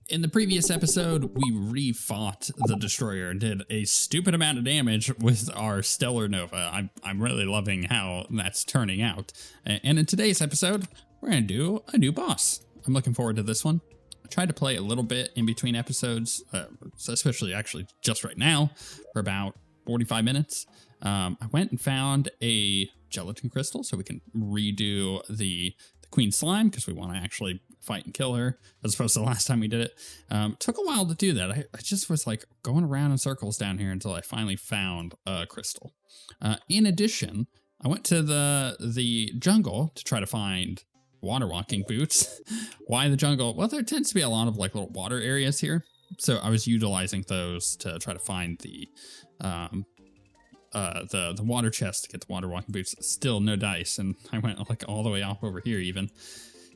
In the previous episode, we re-fought the Destroyer and did a stupid amount of damage with our Stellar Nova. I'm really loving how that's turning out. And in today's episode, we're going to do a new boss. I'm looking forward to this one. I tried to play a little bit in between episodes, especially actually just right now, for about 45 minutes. I went and found a gelatin crystal so we can redo the Queen Slime because we want to actually fight and kill her as opposed to the last time we did it. Took a while to do that. I just was like going around in circles down here until I finally found a crystal. In addition, I went to the jungle to try to find water walking boots. Why the jungle? Well, there tends to be a lot of like little water areas here. So I was utilizing those to try to find the water chest to get the water walking boots. Still no dice, and I went like all the way off over here even.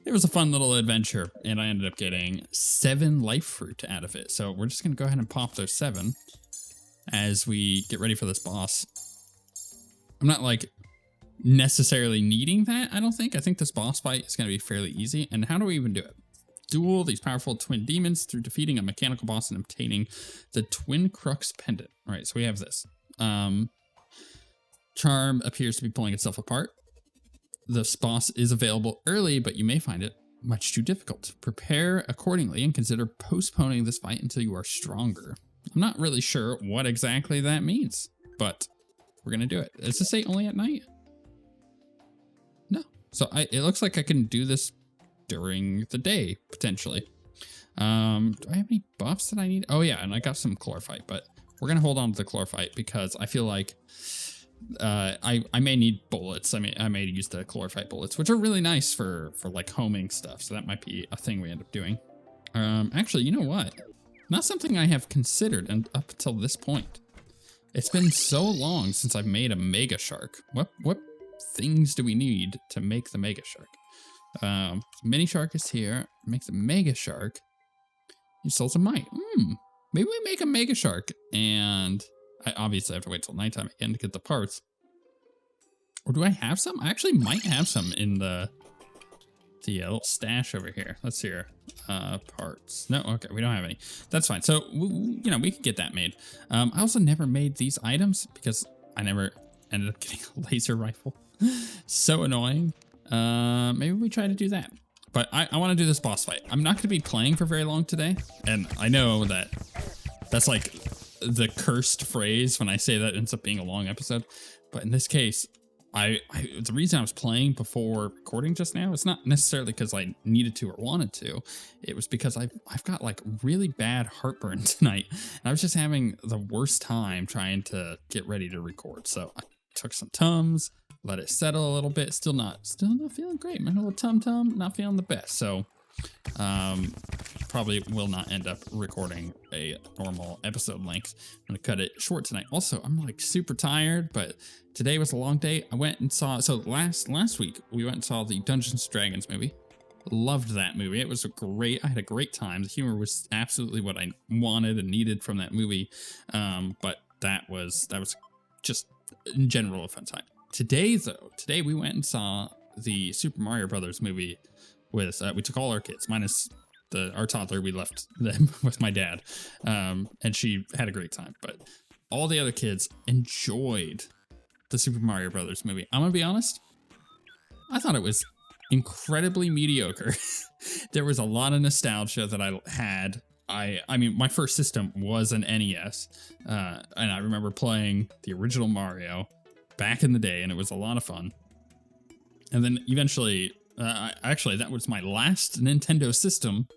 It was a fun little adventure, and I ended up getting 7 life fruit out of it. So we're just gonna go ahead and pop those 7 as we get ready for this boss. I'm not like necessarily needing that, I don't think. I think this boss fight is gonna be fairly easy. And how do we even do it? Duel these powerful twin demons through defeating a mechanical boss and obtaining the Twin Crux pendant. All right, so we have this. Charm appears to be pulling itself apart. This boss is available early, but you may find it much too difficult. Prepare accordingly and consider postponing this fight until you are stronger. I'm not really sure what exactly that means, but we're going to do it. Does it say only at night? No. So it looks like I can do this during the day, potentially. Do I have any buffs that I need? Oh yeah, and I got some chlorophyte, but we're going to hold on to the chlorophyte because I feel like I may need bullets. I may use the chlorophyte bullets, which are really nice for like homing stuff. So that might be a thing we end up doing. Actually, you know what? Not something I have considered up until this point. It's been so long since I've made a mega shark. What things do we need to make the mega shark? Mini shark is here. Make the mega shark. You souls of might. Maybe we make a mega shark and I obviously have to wait till nighttime again to get the parts. Or do I have some? I actually might have some in the little stash over here. Let's see here. Parts. No, okay, we don't have any. That's fine. So, you know, we could get that made. I also never made these items because I never ended up getting a laser rifle. So annoying. Maybe we try to do that. But I want to do this boss fight. I'm not going to be playing for very long today. And I know that that's like the cursed phrase when I say that ends up being a long episode. But in this case, the reason I was playing before recording just now, it's not necessarily because I needed to or wanted to. It was because I've got like really bad heartburn tonight. And I was just having the worst time trying to get ready to record. So I took some Tums, let it settle a little bit. Still not feeling great. My little tum, not feeling the best. So probably will not end up recording a normal episode length. I'm gonna cut it short tonight. Also, I'm like super tired, but today was a long day. I went and saw, so last week we went and saw the Dungeons & Dragons movie. Loved that movie. It was I had a great time. The humor was absolutely what I wanted and needed from that movie. But that was just in general a fun time. Today we went and saw the Super Mario Brothers movie with, we took all our kids, minus our toddler. We left them with my dad, and she had a great time. But all the other kids enjoyed the Super Mario Brothers movie. I'm gonna be honest, I thought it was incredibly mediocre. There was a lot of nostalgia that I had. I mean, my first system was an NES, and I remember playing the original Mario back in the day, and it was a lot of fun. And then eventually, actually, that was my last Nintendo system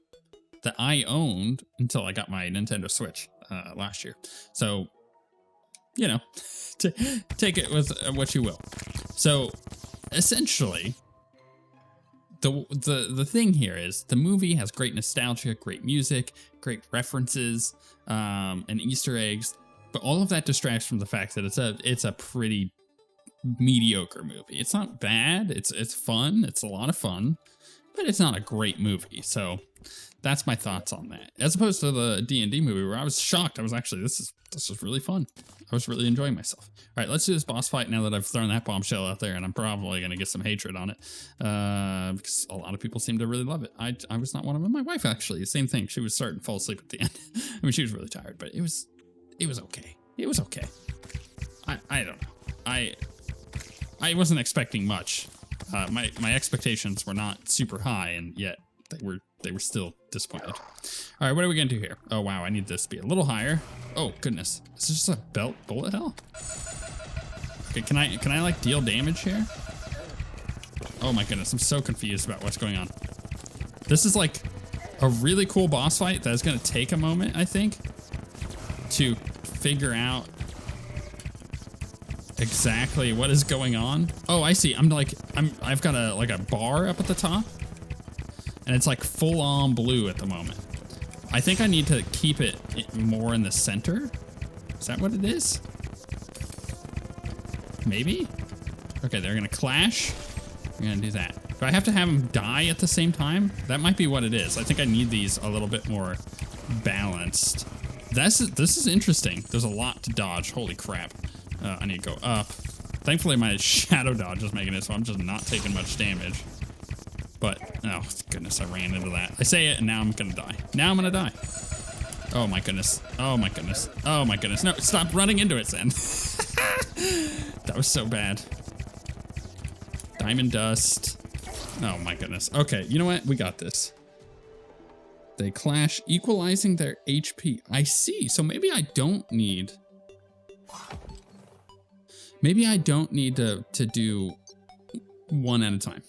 that I owned until I got my Nintendo Switch last year. So, you know, take it with what you will. So, essentially, the thing here is the movie has great nostalgia, great music, great references, and Easter eggs, but all of that distracts from the fact that it's a pretty mediocre movie. It's not bad. It's fun. It's a lot of fun, but it's not a great movie. So That's my thoughts on that. As opposed to the D&D movie where I was shocked. I was actually, this is really fun. I was really enjoying myself. All right, let's do this boss fight now that I've thrown that bombshell out there, and I'm probably going to get some hatred on it because a lot of people seem to really love it. I was not one of them. My wife, actually, the same thing. She was starting to fall asleep at the end. I mean, she was really tired, but it was okay. It was okay. I don't know. I wasn't expecting much. My expectations were not super high, and yet they were still disappointed. All right, what are we gonna do here? Oh wow, I need this to be a little higher. Oh goodness, is this just a belt bullet hell? Okay, can I like deal damage here? Oh my goodness, I'm so confused about what's going on. This is like a really cool boss fight that is gonna take a moment, I think, to figure out exactly what is going on. Oh, I see. I've got a bar up at the top, and it's like full on blue at the moment. I think I need to keep it more in the center. Is that what it is? Maybe? Okay, they're gonna clash. We're gonna do that. Do I have to have them die at the same time? That might be what it is. I think I need these a little bit more balanced. This is interesting. There's a lot to dodge. Holy crap. I need to go up. Thankfully, my shadow dodge is making it so I'm just not taking much damage. But, oh, goodness, I ran into that. I say it, and now I'm gonna die. Now I'm gonna die. Oh, my goodness. Oh, my goodness. Oh, my goodness. No, stop running into it, Zen. That was so bad. Diamond dust. Oh, my goodness. Okay, you know what? We got this. They clash, equalizing their HP. I see. So maybe I don't need... Maybe I don't need to do one at a time.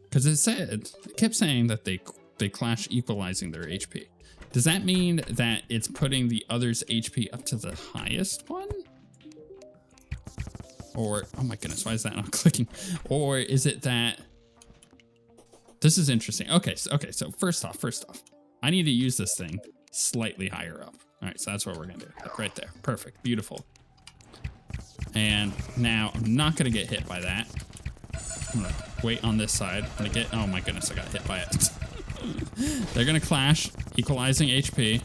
Because it kept saying that they clash equalizing their HP. Does that mean that it's putting the other's HP up to the highest one? Or, oh my goodness, why is that not clicking? Or is it that... This is interesting. Okay, so first off, I need to use this thing slightly higher up. All right, so that's what we're gonna do. Right there, perfect, beautiful. And now I'm not gonna get hit by that. I'm gonna wait on this side. I'm gonna get, oh my goodness, I got hit by it. They're gonna clash, equalizing HP.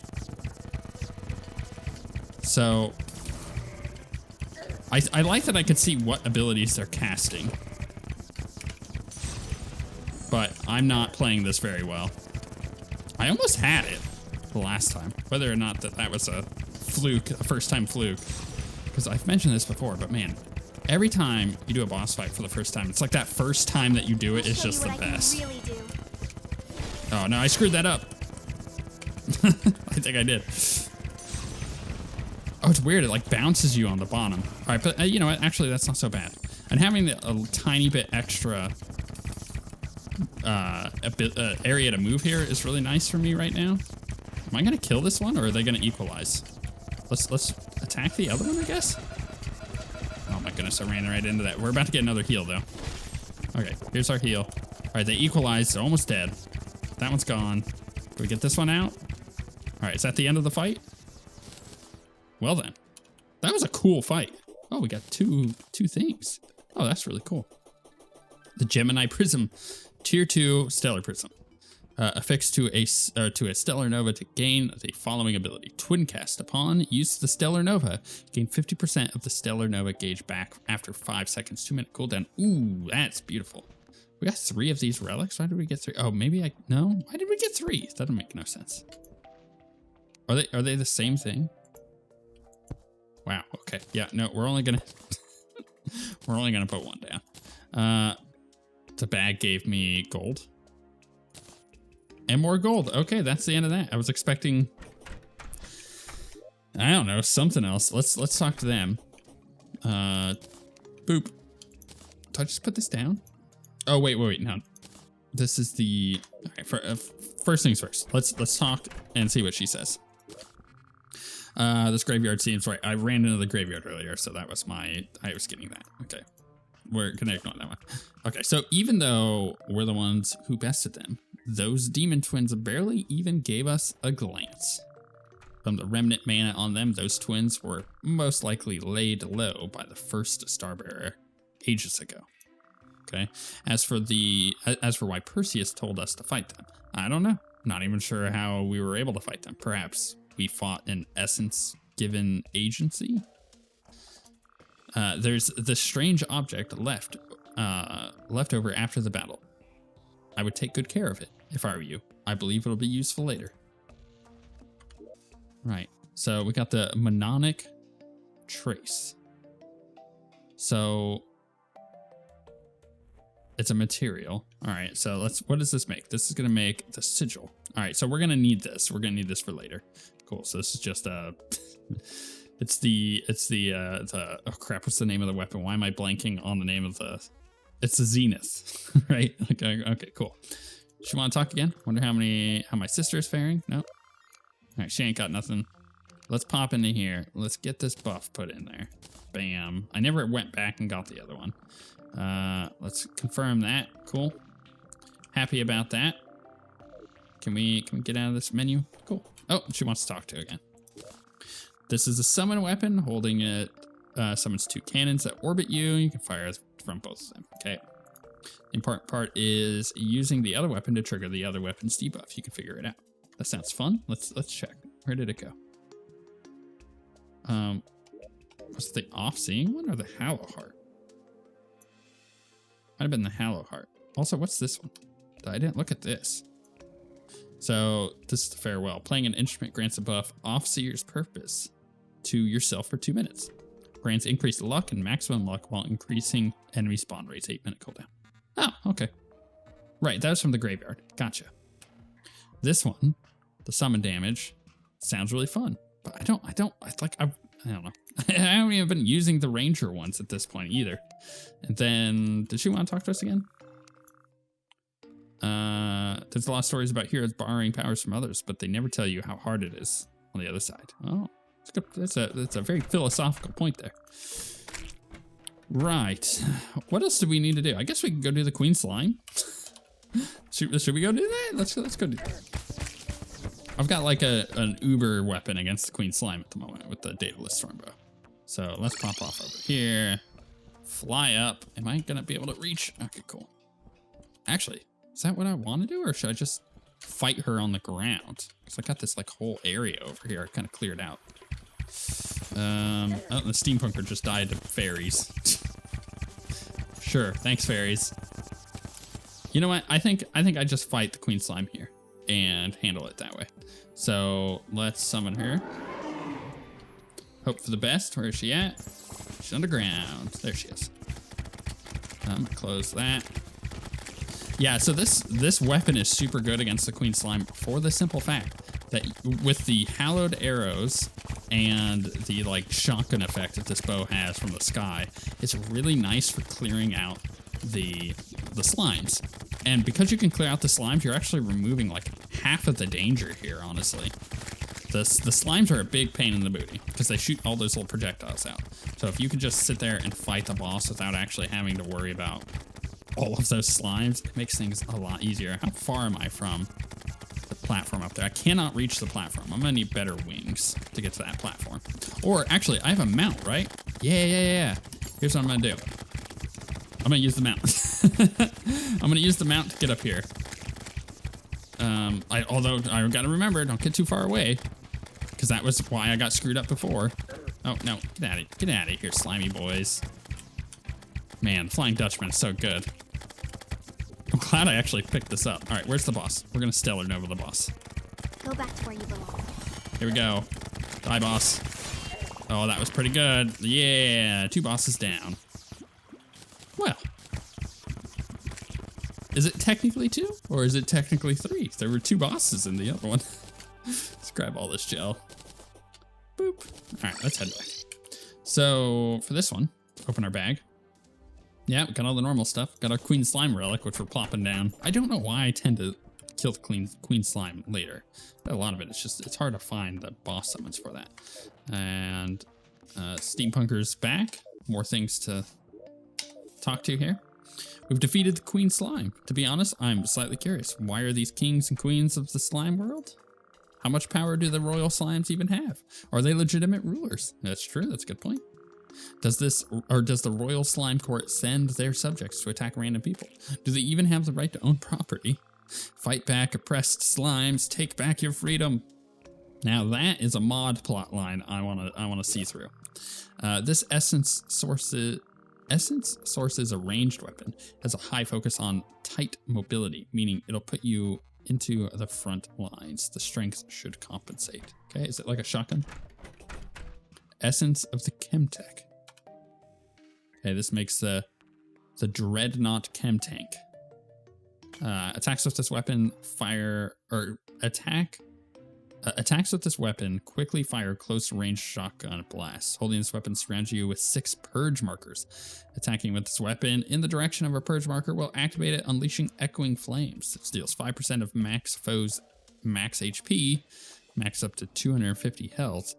So I like that I could see what abilities they're casting. But I'm not playing this very well. I almost had it the last time. Whether or not that was a fluke, a first time fluke. Because I've mentioned this before, but man, every time you do a boss fight for the first time, it's like that first time that you do it is just the best. Oh no, I screwed that up. I think I did. Oh, it's weird. It like bounces you on the bottom. All right, but you know what? Actually, that's not so bad. And having a tiny bit extra area to move here is really nice for me right now. Am I gonna kill this one, or are they gonna equalize? Let's attack the other one, I guess. Oh my goodness, I ran right into that. We're about to get another heal though. Okay, here's our heal. All right, they equalized. They're almost dead. That one's gone. Do we get this one out? All right, is that the end of the fight? Well then, that was a cool fight. Oh, we got two things. Oh, that's really cool. The Gemini Prism, Tier 2 Stellar Prism. Affixed to a Stellar Nova to gain the following ability. Twin Cast. Upon use of the Stellar Nova, gain 50% of the Stellar Nova gauge back after 5 seconds, 2-minute cooldown. Ooh, that's beautiful. We got 3 of these relics. Why did we get 3? Oh, maybe no. Why did we get 3? That doesn't make no sense. Are they the same thing? Wow. Okay. Yeah. No, we're only gonna put one down. The bag gave me gold. And more gold. Okay, that's the end of that. I was expecting, I don't know, something else. Let's talk to them. Boop. Did I just put this down? Oh wait, no. This is the. All right, first things first. Let's talk and see what she says. This graveyard seems right. I ran into the graveyard earlier, so that was I was getting that. Okay. We're gonna ignore that one. Okay, so even though we're the ones who bested them, those demon twins barely even gave us a glance. From the remnant mana on them, those twins were most likely laid low by the first Starbearer ages ago. Okay, as for why Perseus told us to fight them, I don't know. Not even sure how we were able to fight them. Perhaps we fought an essence-given agency? There's this strange object left over after the battle. I would take good care of it if I were you. I believe it'll be useful later. Right. So we got the mnemonic trace. So it's a material. All right. So what does this make? This is going to make the sigil. All right. So we're going to need this. We're going to need this for later. Cool. So this is just it's the oh crap. What's the name of the weapon? Why am I blanking on the name of it's the Zenith, right? Okay, cool. She want to talk again? Wonder how my sister is faring? No. All right. She ain't got nothing. Let's pop into here. Let's get this buff put in there. Bam. I never went back and got the other one. Let's confirm that. Cool. Happy about that. Can we get out of this menu? Cool. Oh, she wants to talk to again. This is a summon weapon. Holding it summons 2 cannons that orbit you. You can fire from both of them. Okay. The important part is using the other weapon to trigger the other weapon's debuff. You can figure it out. That sounds fun. Let's check. Where did it go? Was it the off-seeing one or the Hallow Heart? Might have been the Hallow Heart. Also, what's this one? I didn't look at this. So this is the farewell. Playing an instrument grants a buff off-seer's purpose to yourself for 2 minutes. Grants increased luck and maximum luck while increasing enemy spawn rates. 8-minute cooldown. Oh, okay. Right, that was from the graveyard. Gotcha. This one, the summon damage, sounds really fun. But I don't know. I haven't even been using the ranger ones at this point either. And then, did she want to talk to us again? There's a lot of stories about heroes borrowing powers from others, but they never tell you how hard it is on the other side. Oh, that's a very philosophical point there. Right. What else do we need to do? I guess we can go do the Queen Slime. Should we go do that? Let's go do that. I've got like an uber weapon against the Queen Slime at the moment with the Daedalus Stormbow. So let's pop off over here. Fly up. Am I gonna be able to reach? Okay, cool. Actually, is that what I want to do, or should I just fight her on the ground? Because I got this like whole area over here I kind of cleared out. Oh, the steampunker just died to fairies. Sure, thanks fairies. You know what? I think I just fight the Queen Slime here and handle it that way. So let's summon her. Hope for the best. Where is she at? She's underground. There she is. I'm gonna close that. Yeah, so this weapon is super good against the Queen Slime for the simple fact that with the hallowed arrows and the like shotgun effect that this bow has from the sky, it's really nice for clearing out the slimes. And because you can clear out the slimes, you're actually removing like half of the danger here, honestly. The slimes are a big pain in the booty because they shoot all those little projectiles out. So if you can just sit there and fight the boss without actually having to worry about all of those slimes, it makes things a lot easier. How far am I from the platform up there? I cannot reach the platform. I'm gonna need better wings to get to that platform. Or actually, I have a mount, right? Yeah. Here's what I'm gonna do. I'm gonna use the mount. I'm gonna use the mount to get up here. Although I gotta remember, don't get too far away, because that was why I got screwed up before. Oh no, get out of here, slimy boys. Man, Flying Dutchman is so good. I'm glad I actually picked this up. All right, where's the boss? We're gonna Stellar Nova the boss. Go back to where you belong. Here we go. Die, boss. Oh, that was pretty good. Yeah, 2 bosses down. Well, is it technically 2 or is it technically 3? There were 2 bosses in the other one. Let's grab all this gel. Boop. All right, let's head back. So for this one, open our bag. Yeah, we got all the normal stuff. Got our Queen Slime relic, which we're plopping down. I don't know why I tend to kill the Queen Slime later. But a lot of it, it's hard to find the boss summons for that. And Steampunker's back. More things to talk to here. We've defeated the Queen Slime. To be honest, I'm slightly curious. Why are these kings and queens of the slime world? How much power do the royal slimes even have? Are they legitimate rulers? That's true. That's a good point. Does the Royal Slime Court send their subjects to attack random people? Do they even have the right to own property? Fight back, oppressed slimes. Take back your freedom. Now that is a mod plot line I wanna see through. This essence sources a ranged weapon. Has a high focus on tight mobility, meaning it'll put you into the front lines. The strength should compensate. Okay, is it like a shotgun? Essence of the Chemtech. Okay, this makes the Dreadnought Chem Tank. Attacks with this weapon attacks with this weapon quickly fire close range shotgun blasts. Holding this weapon surrounds you with 6 purge markers. Attacking with this weapon in the direction of a purge marker will activate it, unleashing echoing flames. It steals 5% of max foes' max HP, max up to 250 health,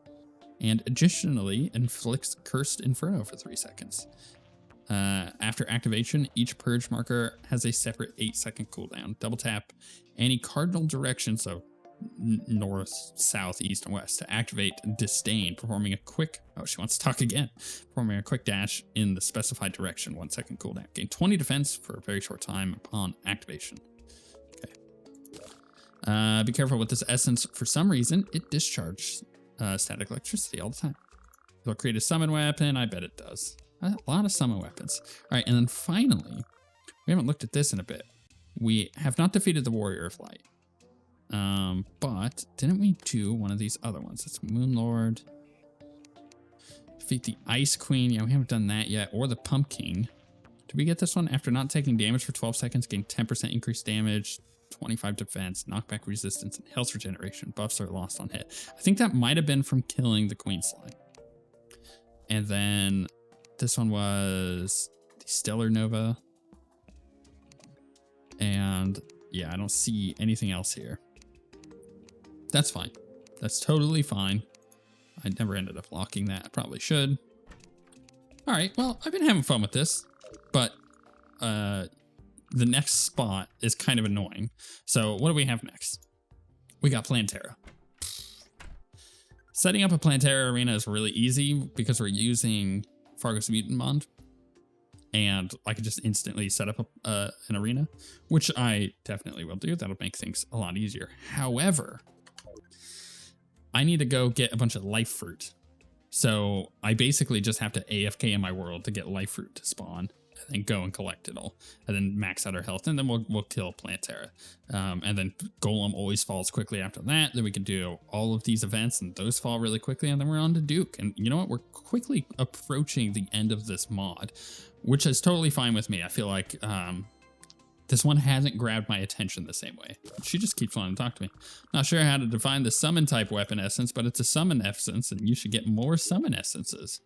and additionally inflicts Cursed Inferno for 3 seconds. After activation, each purge marker has a separate 8-second cooldown. Double tap any cardinal direction, so north, south, east, and west, to activate Disdain, performing a quick, she wants to talk again, performing a quick dash in the specified direction, 1-second cooldown. Gain 20 defense for a very short time upon activation. Okay. Be careful with this essence. For some reason, it discharges static electricity all the time. It'll create a summon weapon. I bet it does. A lot of summon weapons. All right, and then finally, we haven't looked at this in a bit. We have not defeated the Warrior of Light. But didn't we do one of these other ones? It's Moonlord. Defeat the Ice Queen. Yeah, we haven't done that yet. Or the Pumpkin. Did we get this one? After not taking damage for 12 seconds, gain 10% increased damage, 25 defense, knockback resistance, and health regeneration. Buffs are lost on hit. I think that might have been from killing the Queen Slime. And then this one was the Stellar Nova. And yeah, I don't see anything else here. That's fine. That's totally fine. I never ended up locking that. I probably should. All right, well, I've been having fun with this, but the next spot is kind of annoying. So what do we have next? We got Plantera. Setting up a Plantera arena is really easy because we're using Fargo's Mutant Mod. And I could just instantly set up an arena, which I definitely will do. That'll make things a lot easier. However, I need to go get a bunch of life fruit. So I basically just have to AFK in my world to get life fruit to spawn, and then go and collect it all, and then max out our health, and then we'll kill Plantera. And then Golem always falls quickly after that. Then we can do all of these events, and those fall really quickly, and then we're on to Duke. And you know what? We're quickly approaching the end of this mod, which is totally fine with me. I feel like this one hasn't grabbed my attention the same way. She just keeps wanting to talk to me. Not sure how to define the summon type weapon essence, but it's a summon essence, and you should get more summon essences.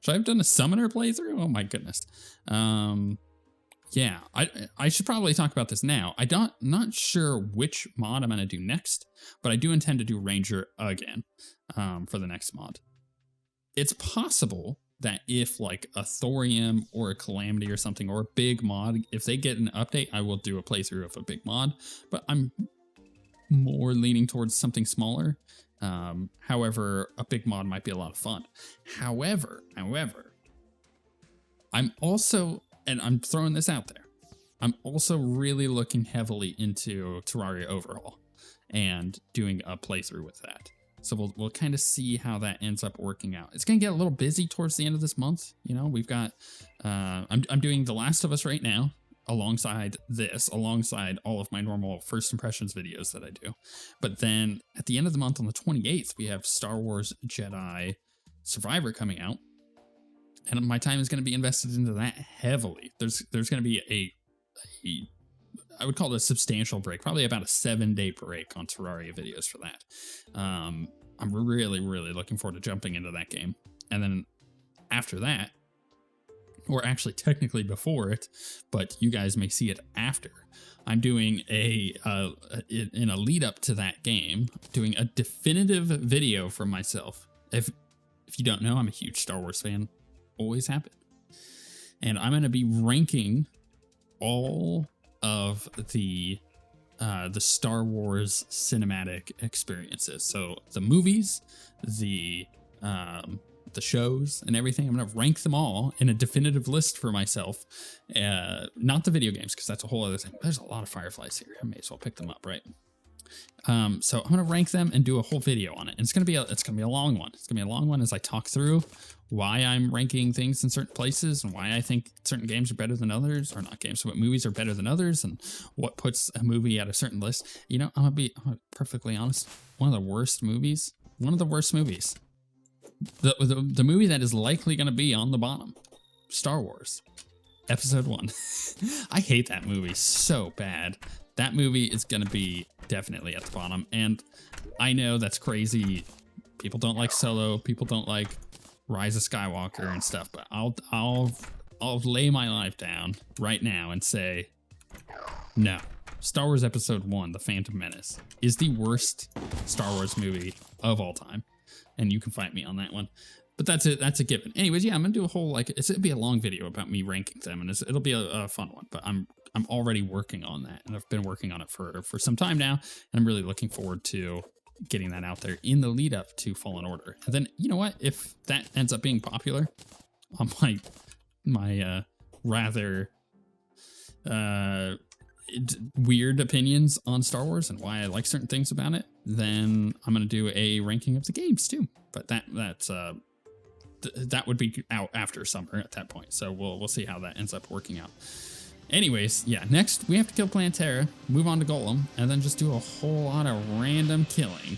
Should I have done a summoner playthrough? Oh my goodness. Yeah, I should probably talk about this now. Not sure which mod I'm going to do next, but I do intend to do Ranger again for the next mod. It's possible that if like a Thorium or a Calamity or something, or a big mod, if they get an update, I will do a playthrough of a big mod, but I'm more leaning towards something smaller. However, a big mod might be a lot of fun. However, I'm also, and I'm throwing this out there, I'm also really looking heavily into Terraria Overhaul and doing a playthrough with that. So we'll kind of see how that ends up working out. It's going to get a little busy towards the end of this month. You know, we've got, I'm doing The Last of Us right now, alongside all of my normal first impressions videos that I do. But then at the end of the month on the 28th, we have Star Wars Jedi Survivor coming out. And my time is going to be invested into that heavily. There's going to be I would call it a substantial break, probably about a 7-day break on Terraria videos for that. I'm really, really looking forward to jumping into that game. And then after that, or actually technically before it, but you guys may see it after, I'm doing in a lead up to that game, doing a definitive video for myself. If you don't know, I'm a huge Star Wars fan, always have been. And I'm going to be ranking all of the Star Wars cinematic experiences. So the movies, the the shows and everything. I'm going to rank them all in a definitive list for myself. Not the video games, because that's a whole other thing. There's a lot of fireflies here. I may as well pick them up, right? So I'm going to rank them and do a whole video on it. And it's going to be a long one. It's going to be a long one as I talk through why I'm ranking things in certain places and why I think certain games are better than others, or not games, but movies are better than others, and what puts a movie at a certain list. You know, I'm gonna be perfectly honest. One of the worst movies. The movie that is likely going to be on the bottom, Star Wars, Episode 1. I hate that movie so bad. That movie is going to be definitely at the bottom. And I know that's crazy. People don't like Solo. People don't like Rise of Skywalker and stuff. But I'll lay my life down right now and say, no. Star Wars Episode 1, The Phantom Menace, is the worst Star Wars movie of all time. And you can fight me on that one. But that's a given. Anyways, yeah, I'm going to do a whole, it'll be a long video about me ranking them. And it'll be a fun one. But I'm already working on that. And I've been working on it for some time now. And I'm really looking forward to getting that out there in the lead up to Fallen Order. And then, you know what? If that ends up being popular on my rather weird opinions on Star Wars and why I like certain things about it, then I'm going to do a ranking of the games too. But that would be out after summer at that point. So we'll see how that ends up working out. Anyways, yeah, next we have to kill Planet Terra, move on to Golem, and then just do a whole lot of random killing